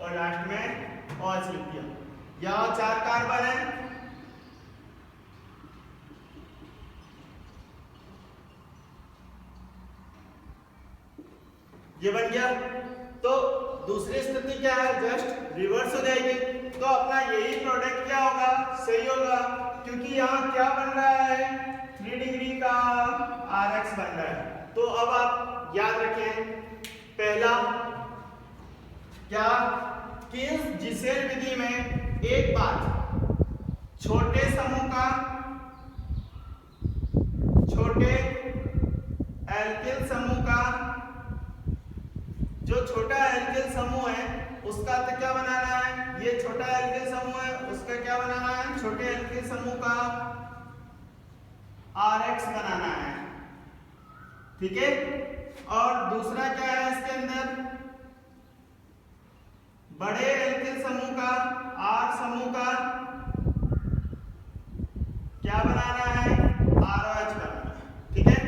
और लास्ट में OH लिख दिया। यहाँ 4 कार्बन है, ये बन गया। तो दूसरी स्थिति क्या है, जस्ट रिवर्स हो जाएगी। तो अपना यही प्रोडक्ट क्या होगा, सही होगा, क्योंकि यहाँ क्या बन रहा है, 3 डिग्री का Rx बन रहा है। तो अब आप याद रखें पहला क्या कि जिसेल विधि में एक बात, छोटे एल्किल समूह का जो छोटा एल्किल समूह है उसका तो क्या बनाना है, ये छोटा एल्किल समूह है उसका क्या बनाना है, छोटे एल्किल समूह का Rx बनाना है, ठीक है। और दूसरा क्या है इसके अंदर, बड़े एल्किल समूह का R समूह का क्या बनाना है, ROH बनाना है, ठीक है।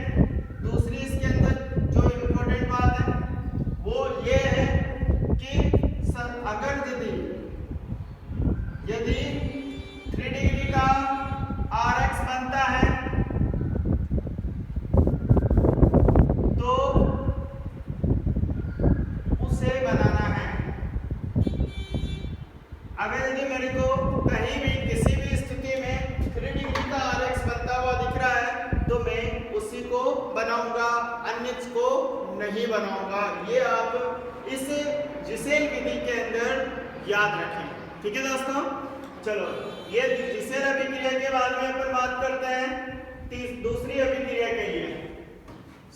दूसरी इसके अंदर जो इम्पोर्टेंट बात है वो ये है कि अगर यदि 3 डिग्री का Rx बनता है तो उसे बनाना है। अगर यदि मेरे को कहीं भी किसी भी स्थिति में 3 डिग्री का Rx बनता हुआ दिख रहा है तो मैं उसी को बनाऊंगा, अन्य को नहीं बनाऊंगा। ये आप इस जिसेल विधि के अंदर याद रखें, ठीक है दोस्तों। चलो ये जिसेल अभिक्रिया के बाद में अपन बात करते हैं दूसरी अभिक्रिया के लिए।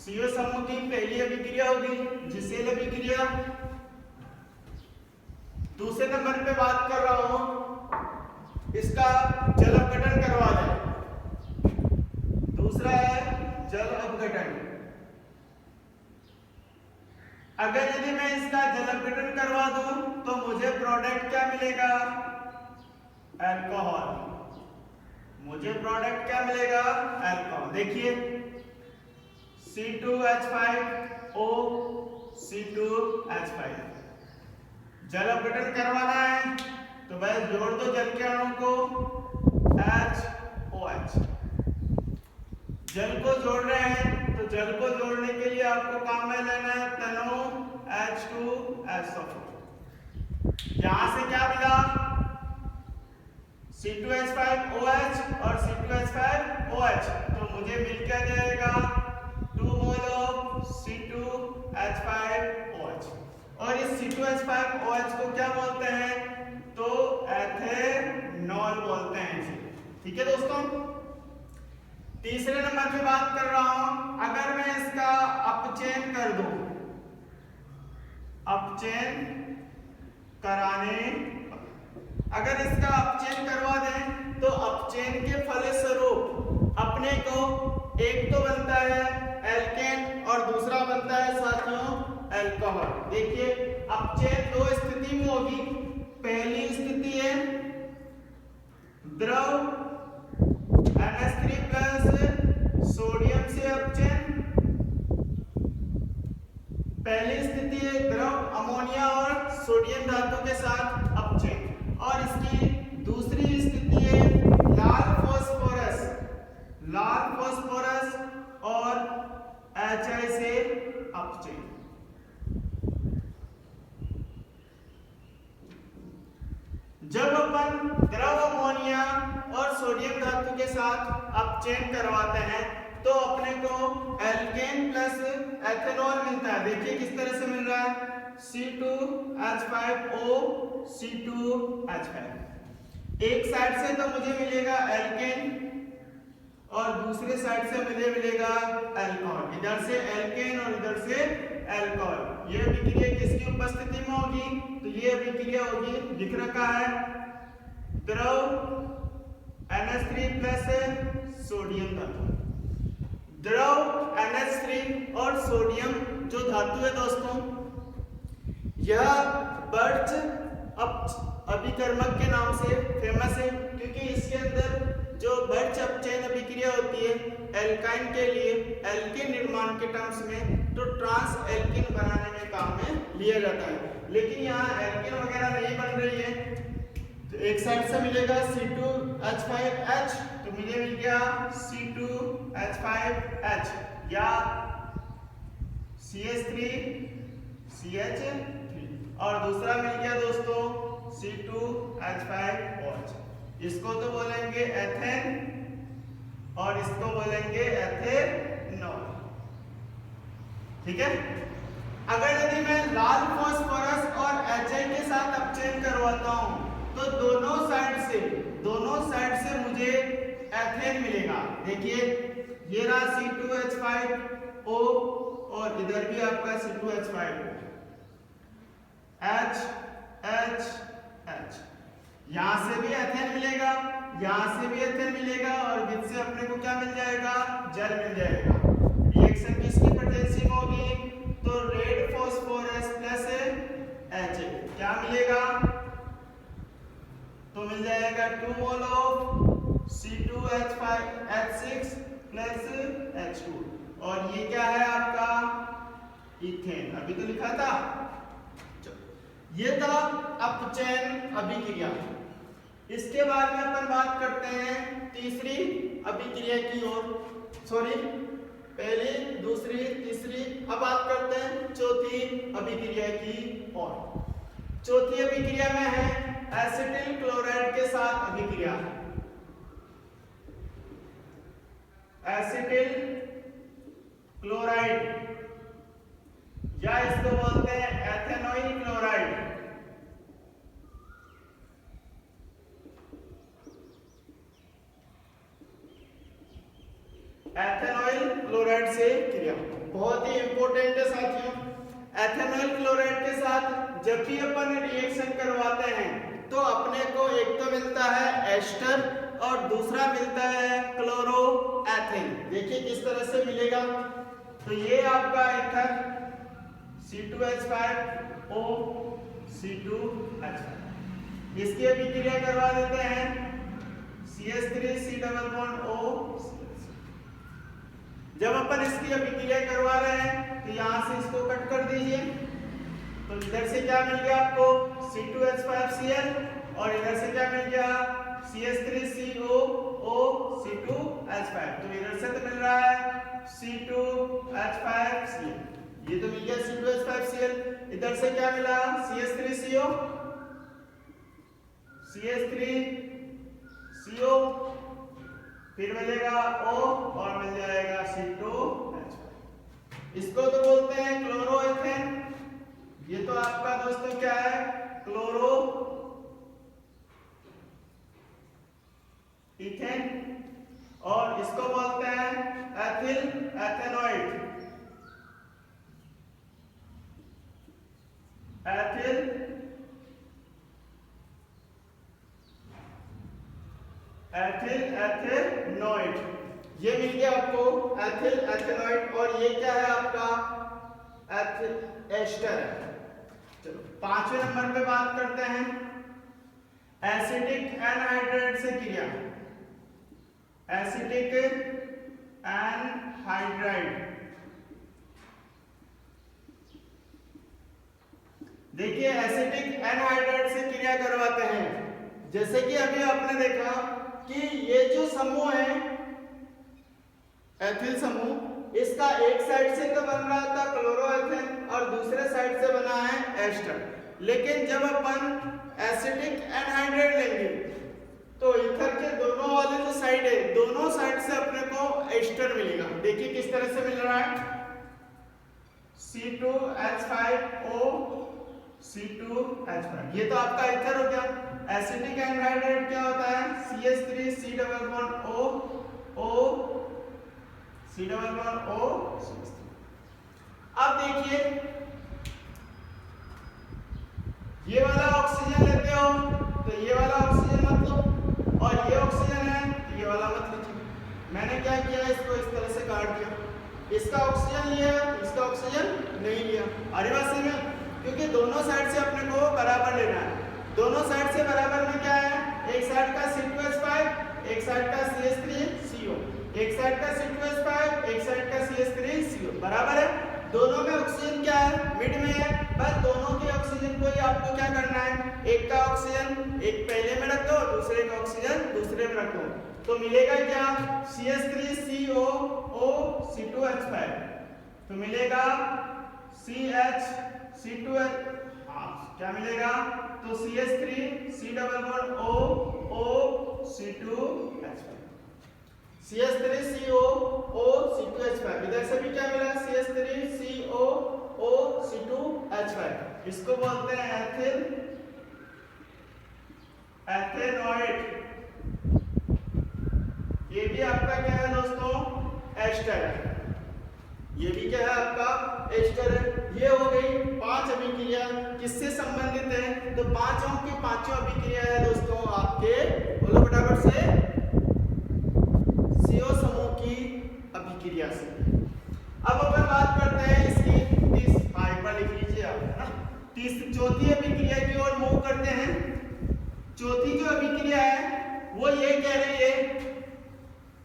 CO समूह की पहली अभिक्रिया होगी जिसेल अभिक्रिया। दूसरे नंबर पे बात कर रहा हूं इसका जल अपघटन करवा दें। दूसरा है जल अपघटन। अगर यदि मैं इसका जल अपघटन करवा दूं तो मुझे प्रोडक्ट क्या मिलेगा, अल्कोहल। मुझे प्रोडक्ट क्या मिलेगा, अल्कोहल। देखिए C2H5O C2H5 जल अपघटन करवाना है तो बस जोड़ दो जल के अणु को HOH। जल को जोड़ रहे हैं तो जल को जोड़ने के लिए आपको काम में लेना है तनो H2SO4। यहां से क्या मिला, C2H5OH और C2H5OH, तो मुझे मिल क्या जाएगा 2 मोल ऑफ C2H5OH। और इस C2H5OH को क्या बोलते हैं, तो एथेनॉल बोलते हैं इसे, ठीक है दोस्तों। तीसरे नंबर पे बात कर रहा हूं, अगर मैं इसका अपचयन कर दूं, अपचयन कराने, अगर इसका अपचयन करवा दें तो अपचयन के फलस्वरूप अपने को एक तो बनता है एल्केन और दूसरा बनता है साथियों अल्कोहल। देखिए अपचयन दो स्थिति में होगी। पहली स्थिति है द्रव NH3 प्लस सोडियम से अपचयन, पहली स्थिति है द्रव अमोनिया और सोडियम धातु के साथ अपचयन, और इसकी दूसरी स्थिति है लाल फास्फोरस और HI से अपचयन। जब अपन द्रव अमोनिया और सोडियम धातु के साथ अपचयन करवाते हैं तो अपने को एल्केन प्लस एथेनॉल मिलता है। देखिए किस तरह से मिल रहा है, C2H5O C2H5। एक साइड से तो मुझे मिलेगा एल्केन और दूसरे साइड से मुझे मिलेगा अल्कोहल। इधर से एल्केन और इधर से अल्कोहल। ये अभिक्रिया किसकी उपस्थिति में होगी, तो ये अभिक्रिया होगी, लिख रखा है द्रव NH3 प्लस सोडियम धातु। द्रव NH3 और सोडियम जो धातु है दोस्तों, यह बर्च अभिकर्मक के नाम से फेमस है, क्योंकि इसके अंदर जो बर्च अपचयन अभिक्रिया होती है एल्काइन के लिए, एल्केन निर्माण के टर्म्स में, तो ट्रांस एल्किन बनाने में काम में लिया जाता है। लेकिन यहाँ एल्केन वगैरह नहीं बन रही है, तो एक साइड से मिलेगा C2H5H, तो मुझे मिल गया C2H5H या CH3 CH3 और दूसरा मिल गया दोस्तों C2H5OH। इसको तो बोलेंगे एथेन और इसको बोलेंगे एथेनॉल। ठीक है। अगर यदि मैं लाल फास्फोरस और HI के साथ अपचयन करवाता हूं तो दोनों साइड से मुझे एथेन मिलेगा। देखिए ये रहा C2H5O और इधर भी आपका C2H5O, H H H। यहां से भी एथेन मिलेगा, यहां से भी एथेन मिलेगा और बीच से अपने को क्या मिल जाएगा, जल मिल जाएगा। रिएक्शन किसकी पोटेंशियम होगी, तो रेड फास्फोरस प्लस HA क्या मिलेगा, तो मिल जाएगा 2 mole of C2H6 plus H2 और ये क्या है आपका इथेन, अभी तो लिखा था। ये था अपचयन अभिक्रिया। इसके बाद में अपन बात करते हैं तीसरी अभिक्रिया की ओर, पहली, दूसरी, तीसरी, अब बात करते हैं चौथी अभिक्रिया की ओर। चौथी अभिक्रिया में है एसिटिल क्लोराइड के साथ अभिक्रिया। एसिटिल क्लोराइड या इसको बोलते हैं एथेनॉइल क्लोराइड। एथेनॉइल क्लोराइड से क्रिया बहुत ही इंपॉर्टेंट है साथियों। एथेनॉइल क्लोराइड के साथ जब भी अपन रिएक्शन करवाते हैं तो अपने को एक तो मिलता है एस्टर और दूसरा मिलता है क्लोरोएथेन। देखिए किस तरह से मिलेगा, तो ये आपका ईथर C2H5O C2H5, इसकी अभिक्रिया करवा देते हैं CH3C+O। जब अपन इसकी अभिक्रिया करवा रहे हैं तो यहां से इसको कट कर दीजिए, तो इधर से क्या मिल गया आपको C2H5Cl और इधर से क्या मिल गया CH3COO C2H5। तो इधर से तो मिल रहा है C2H5Cl, ये तो मिल गया C2H5Cl। इधर से क्या मिला CH3CO CH3CO, फिर मिलेगा O और मिल जाएगा C2H5। इसको तो बोलते हैं क्लोरोएथेन। ये तो आपका दोस्तों क्या है क्लोरो इथेन और इसको बोलते हैं एथिल एथेनॉइड। एथिल एथेनॉइड, ये मिल गया आपको एथिल एथेनॉइड और ये क्या है आपका एथिल एस्टर है। चलो 5वें नंबर पे बात करते हैं एसिटिक एनहाइड्राइड से क्रिया। एसिटिक एनहाइड्राइड, देखिए एसिटिक एनहाइड्राइड से क्रिया करवाते हैं। जैसे कि अभी आपने देखा कि ये जो समूह है एथिल समूह, इसका एक साइड से तो बन रहा था क्लोरोएथेन और दूसरे साइड से बना है एस्टर। लेकिन जब अपन एसिटिक एनहाइड्राइड लेंगे तो ईथर के दोनों वाले जो साइड है, दोनों साइड से अपने को एस्टर मिलेगा। देखिए किस तरह से मिल रहा है C2H5O C2H5, ये तो आपका ईथर हो गया। एसिटिक एनहाइड्राइड क्या होता है CH3C+O C+O। अब देखिए ये वाला ऑक्सीजन लेते हो तो ये वाला ऑक्सीजन मत लो और ये ऑक्सीजन है तो ये वाला मत लीजिए। मैंने क्या किया, इसको इस तरह से काट दिया, इसका ऑक्सीजन लिया इसका ऑक्सीजन नहीं लिया। अरे बात सही है, क्योंकि दोनों साइड से अपने को बराबर लेना है। दोनों साइड से बराबर में क्या है, एक साइड का C2H5 एक साइड का CH3CO, एक साइड का C2H5 एक साइड का CH3CO, बराबर है। दोनों में ऑक्सीजन क्या है, मिड में है। बस दोनों के ऑक्सीजन को ही आपको क्या करना है, एक का ऑक्सीजन एक पहले में रख दो, दूसरे का ऑक्सीजन दूसरे में रख दो, तो मिलेगा क्या CH3COO C2H5, तो मिलेगा CH C12, हाँ क्या मिलेगा, तो CH3 C double bond O O C2H5, CH3 CO O C2H5, इधर से भी क्या मिला CH3 CO O C2H5, इसको बोलते हैं एथेनॉइड। ये भी आपका क्या है दोस्तों, एस्टर है, ये भी क्या है आपका एस्टर है। ये हो गई 5 अभिक्रिया, किससे संबंधित है, तो पांचों की पांचों अभिक्रिया है दोस्तों आपके, बोलो फटाफट से, CO समूह की अभिक्रिया से। अब अपन बात करते हैं इसकी लिख लीजिए आप, है ना, चौथी अभिक्रिया की ओर मूव करते हैं। चौथी जो अभिक्रिया है वो ये कह रही है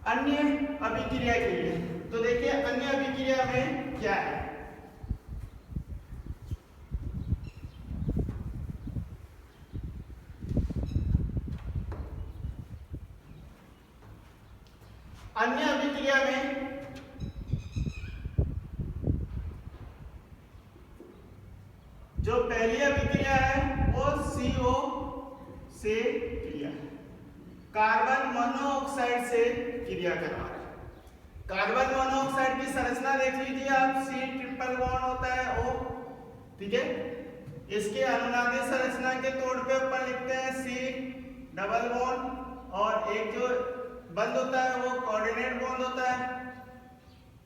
अन्य अभिक्रिया के लिए, तो देखिए अन्य अभिक्रिया में क्या है, अन्य अभिक्रिया में जो पहली अभिक्रिया है वो CO से क्रिया है, कार्बन मोनोऑक्साइड से क्रिया करवा रहा है। कार्बन मोनोऑक्साइड की संरचना देख लीजिए आप, C ट्रिपल बॉन्ड होता है O, ठीक है, इसके अनुनादी संरचना के तौर पे अपन लिखते हैं C डबल बॉन्ड, और एक जो बंद होता है वो कोऑर्डिनेट बॉन्ड होता है,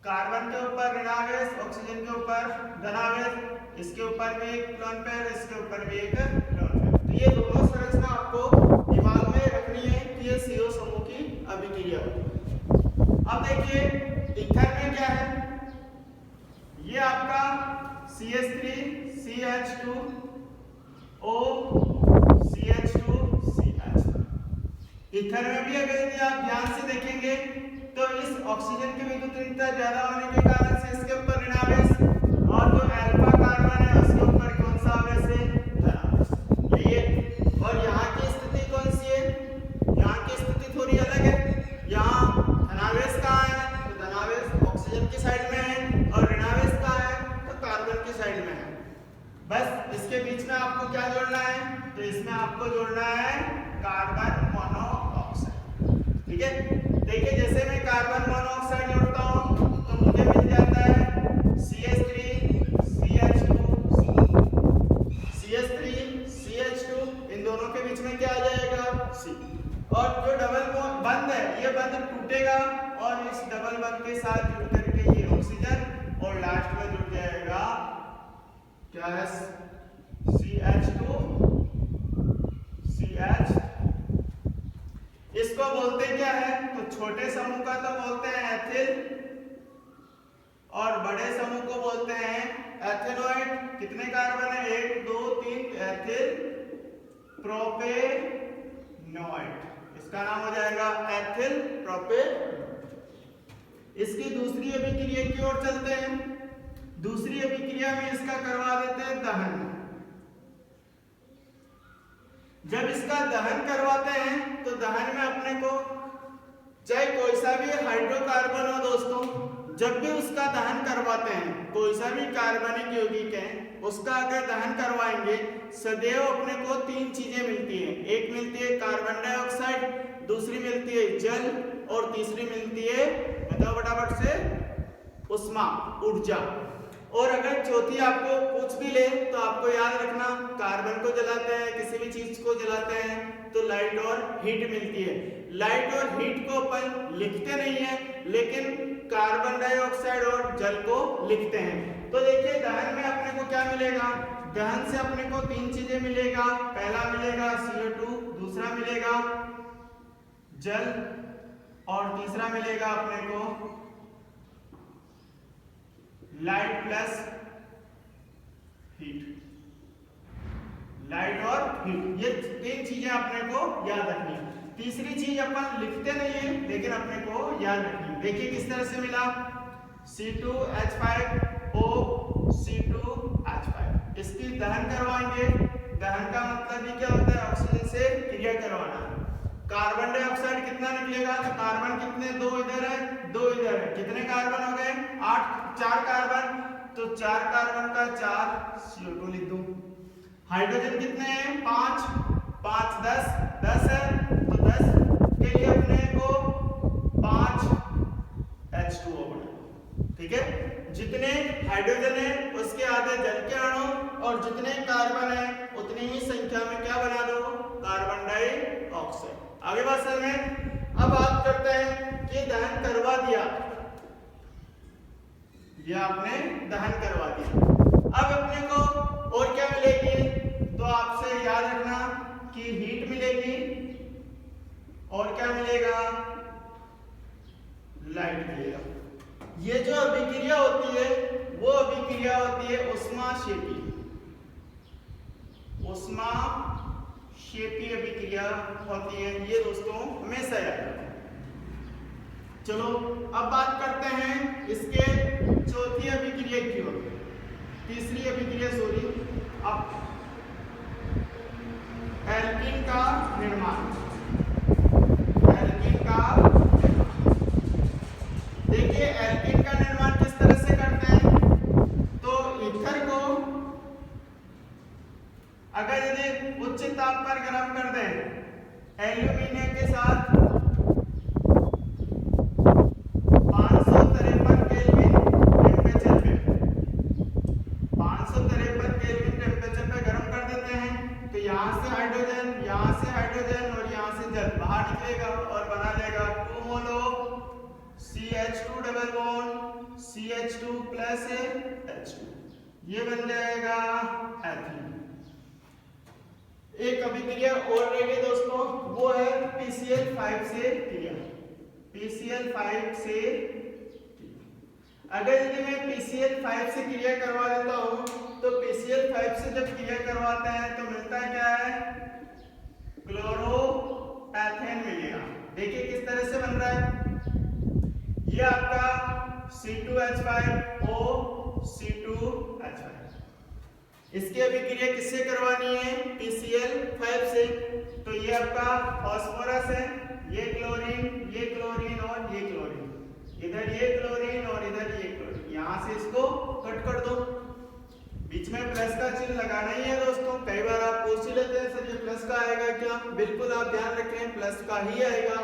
कार्बन के ऊपर ऋणावेश, ऑक्सीजन के ऊपर धनावेश, इसके ऊपर भी एक लोन पेयर, इसके ऊपर भी एक लोन पेयर। तो ये दोनों संरचना आपको दिमाग में रखनी है कि ये CO समूह की अभिक्रिया होगी। अब देखिए ईथर में क्या है, ये आपका CH3 CH2 O CH2 CH। Ether में भी अगर यदि आप ध्यान से देखेंगे तो इस ऑक्सीजन की विद्युतीयता ज्यादा होने के कारण से इसके ऊपर ऋणावेश, और जो अल्फा कार्बन है उसके ऊपर कौन सा आवेश है, धनावेश, ये। और यहाँ की स्थिति कौन सी है, यहाँ की स्थिति थोड़ी अलग है, यहाँ धनावेश कहाँ है, तो धनावेश ऑक्सीजन की साइड में है, और ऋणावेश कहाँ है, तो कार्बन की साइड में है। बस इसके बीच में आपको क्या जोड़ना है, तो इसमें आपको जोड़ना है कार्बन मोनोऑक्साइड, ठीक है। देखिए जैसे मैं कार्बन मोनोऑक्साइड जोड़ता हूँ तो मुझे मिल जाता है CH3 CH2 CH3 CH2, इन दोनों के बीच में क्या आ जाएगा C, और जो डबल बंद है ये बंद टूटेगा और इस डबल बंद के साथ जुड़ करके ये ऑक्सीजन, और लास्ट में जुड़ जाएगा क्या है CH2 CH। इसको बोलते क्या है, तो छोटे समूह का तो बोलते हैं एथिल, और बड़े समूह को बोलते हैं एथेनॉइड। कितने कार्बन है, 1 2 3, एथिल प्रोपेनॉइड, इसका नाम हो जाएगा एथिल प्रोपेनॉइड। इसकी दूसरी अभिक्रिया की ओर चलते हैं। दूसरी अभिक्रिया में इसका करवा देते हैं दहन। जब इसका दहन करवाते हैं तो दहन में अपने को चाहे कोई सा भी हाइड्रोकार्बन हो दोस्तों, जब भी उसका दहन करवाते हैं, कोई सा भी कार्बनिक यौगिक है उसका अगर दहन करवाएंगे, सदैव अपने को 3 चीजें मिलती हैं। एक मिलती है कार्बन डाइऑक्साइड, दूसरी मिलती है जल, और तीसरी मिलती है, बताओ फटाफट से, उष्मा, ऊर्जा। और अगर चौथी आपको पूछ भी ले तो आपको याद रखना, कार्बन को जलाते हैं, किसी भी चीज को जलाते हैं तो लाइट और हीट मिलती है। लाइट और हीट को अपन लिखते नहीं है, लेकिन कार्बन डाइऑक्साइड और जल को लिखते हैं। तो देखिए दहन में अपने को क्या मिलेगा, दहन से अपने को 3 चीजें मिलेगा। पहला मिलेगा CO2, दूसरा मिलेगा जल, और तीसरा मिलेगा अपने को लाइट प्लस हीट, लाइट और हीट, ये 3 चीजें अपने को याद रखनी है। तीसरी चीज अपन लिखते नहीं है, लेकिन अपने को याद रखनी है। देखिए किस तरह से मिला, C2H5O C2H5, इसकी दहन करवाएंगे। दहन का मतलब ही क्या होता है, ऑक्सीजन से क्रिया करवाना। कार्बन डाइऑक्साइड कितना निकलेगा, तो कार्बन कितने, 2 इधर है 2 इधर है, कितने कार्बन हो गए 8, 4 कार्बन, तो 4 कार्बन का 4 CO2 लिख दूं। हाइड्रोजन कितने हैं? 5 5 10 है, तो 10 के लिए अपने को 5 H2O बना। ठीक है, जितने हाइड्रोजन है उसके आधे जल के अणु और जितने कार्बन है उतनी ही संख्या में क्या बना दो? Carbon dioxide. आगे बात सर में अब बात करते हैं कि दहन करवा दिया, ये आपने दहन करवा दिया। अब अपने को और क्या मिलेगी? तो आपसे याद रखना कि हीट मिलेगी और क्या मिलेगा? लाइट मिलेगा। ये जो अभिक्रिया होती है वो अभिक्रिया होती है ऊष्माक्षेपी। ऊष्माक्षेपी अभिक्रिया होती है, ये दोस्तों हमेशा याद रखना। चलो अब बात करते हैं इसके चौथी अभिक्रिया की ओर, तीसरी अभिक्रिया सॉरी, अब एल्कीन का निर्माण। एल्कीन का, देखिए एल्कीन का निर्माण किस तरह से करते हैं? तो ईथर को अगर यदि उच्च ताप पर गर्म कर दें एल्यूमिनियम के साथ 553 केल्विन टेम्परेचर पे, 553 केल्विन टेम्परेचर पे गर्म कर देते हैं, तो यहाँ से हाइड्रोजन और यहाँ से जल बाहर निकलेगा और बना लेगा 2 mole of CH2 double bond CH2 plus H2, ये बन जाएगा एथीन। एक अभिक्रिया और रह गई दोस्तों, वो है PCl5 से क्रिया। PCl5 से, अगर यदि मैं PCl5 से क्रिया करवा देता हूं तो PCl5 से जब क्रिया करवाते हैं तो मिलता क्या है? क्लोरोएथेन मिलेगा। देखिए किस तरह से बन रहा है, ये आपका C2H5O C2H5। इसकी अभिक्रिया किससे करवानी है? PCl5 से। तो ये आपका फास्फोरस है, ये क्लोरीन और ये क्लोरीन, इधर ये क्लोरीन और इधर ये क्लोरीन, यहां से इसको कट कर दो। बीच में प्लस का चिन्ह लगाना ही है दोस्तों। कई बार आप पूछ ही लेते हैं सर ये प्लस का आएगा क्या? बिल्कुल आप ध्यान रखें प्लस का ही आएगा।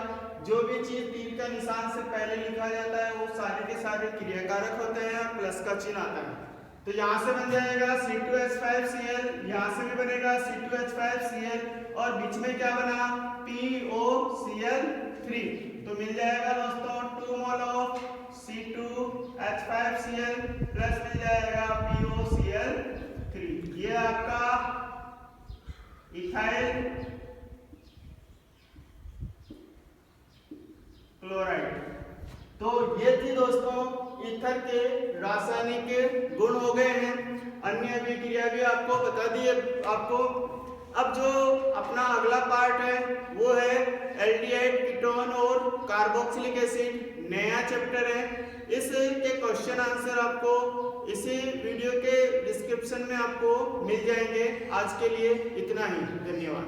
जो भी चीज तीर का निशान से पहले लिखा जाता है वो सारे के सारे क्रियाकारक होते हैं और प्लस का चिन्ह आता है। तो यहाँ से बन जाएगा C2H5Cl, यहाँ से भी बनेगा C2H5Cl और बीच में क्या बना? POCl3। तो मिल जाएगा दोस्तों 2 मोल ऑफ C2H5Cl प्लस मिल जाएगा POCl3। ये आपका इथाइल क्लोराइड। तो ये थी दोस्तों ईथर के रासायनिक गुण हो गए हैं। अन्य अभिक्रिया भी आपको बता दिए आपको। अब जो अपना अगला पार्ट है वो है एल्डिहाइड, कीटोन और कार्बोक्सिलिक एसिड, नया चैप्टर है। इस के क्वेश्चन आंसर आपको इसी वीडियो के डिस्क्रिप्शन में आपको मिल जाएंगे। आज के लिए इतना ही, धन्यवाद।